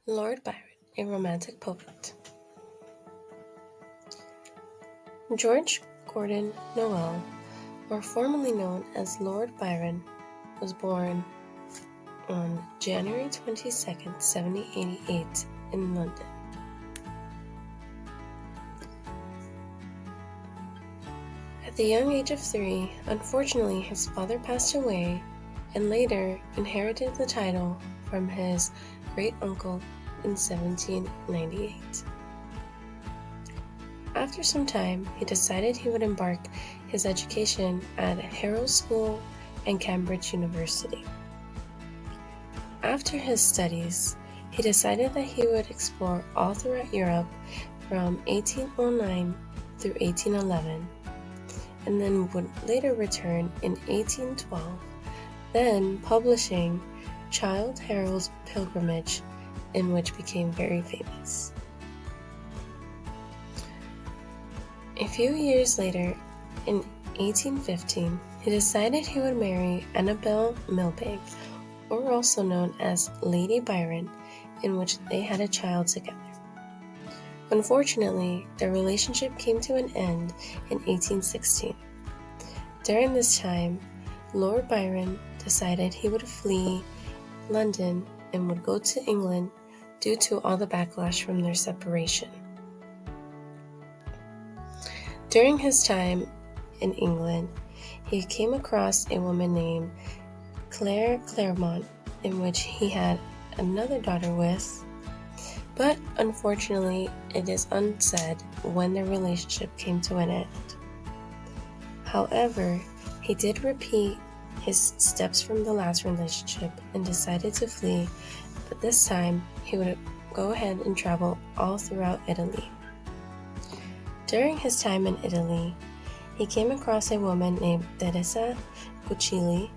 Lord Byron, a romantic poet. George Gordon Noel, or formerly known as Lord Byron, was born on January 22nd, 1788 in London. At the young age of 3, unfortunately his father passed away and later inherited the title from his great-uncle in 1798. After some time, he decided he would embark his education at Harrow School and Cambridge University. After his studies, he decided that he would explore all throughout Europe from 1809 through 1811, and then would later return in 1812, then publishing Childe Harold's Pilgrimage, in which became very famous. A few years later, in 1815, he decided he would marry Annabel Milbank, or also known as Lady Byron, in which they had a child together. Unfortunately, their relationship came to an end in 1816. During this time, Lord Byron decided he would flee London and would go to England due to all the backlash from their separation. During his time in England, he came across a woman named Claire Claremont, in which he had another daughter with, but unfortunately it is unsaid when their relationship came to an end. However, he did repeat his steps from the last relationship and decided to flee, but this time he would go ahead and travel all throughout Italy. During his time in Italy, he came across a woman named Teresa Guccilli,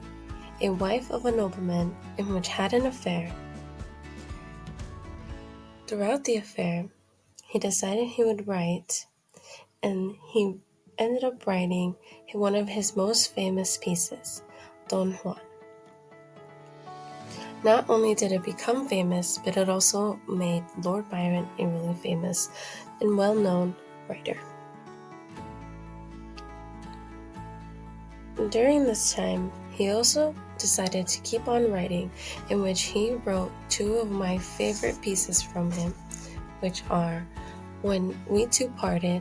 a wife of a nobleman, in which had an affair. Throughout the affair, he decided he would write, and he ended up writing one of his most famous pieces, Don Juan. Not only did it become famous, but it also made Lord Byron a really famous and well-known writer. During this time, he also decided to keep on writing, in which he wrote two of my favorite pieces from him, which are When We Two Parted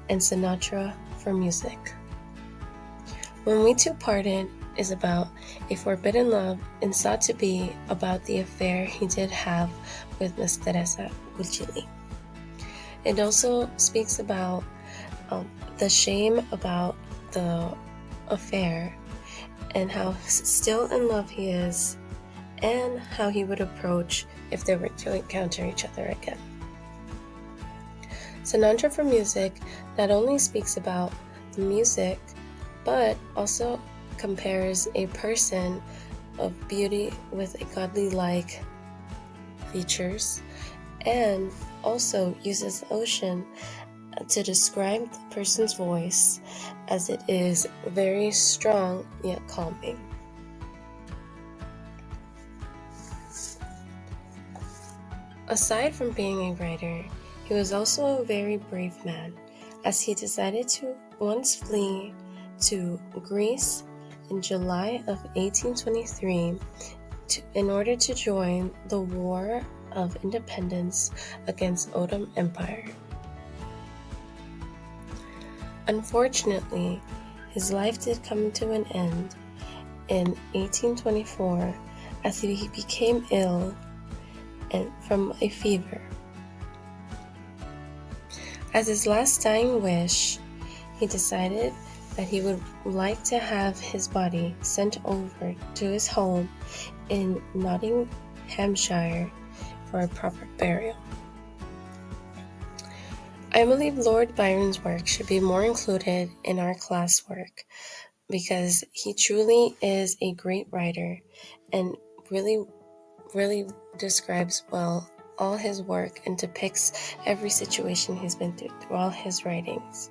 and Sinatra for Music. When We Two Parted is about a forbidden love and sought to be about the affair he did have with Miss Teresa Guccilli. It also speaks about the shame about the affair and how still in love he is, and how he would approach if they were to encounter each other again. Sinatra for Music not only speaks about the music, but also compares a person of beauty with a godly-like features, and also uses the ocean to describe the person's voice, as it is very strong yet calming. Aside from being a writer, he was also a very brave man, as he decided to once flee to Greece in July of 1823 in order to join the War of Independence against Ottoman Empire. Unfortunately, his life did come to an end in 1824 as he became ill from a fever. As his last dying wish, he decided that he would like to have his body sent over to his home in Nottinghamshire for a proper burial. I believe Lord Byron's work should be more included in our classwork, because he truly is a great writer and really describes well all his work and depicts every situation he's been through all his writings.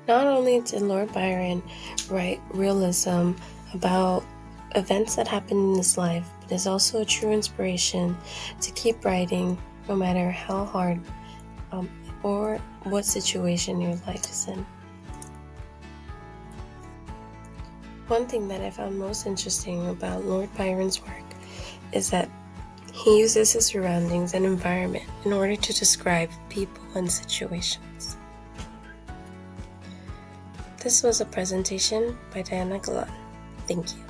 Not only did Lord Byron write realism about events that happen in his life, but is also a true inspiration to keep writing no matter how hard or what situation your life is in. One thing that I found most interesting about Lord Byron's work is that he uses his surroundings and environment in order to describe people and situations. This was a presentation by Diana Galan. Thank you.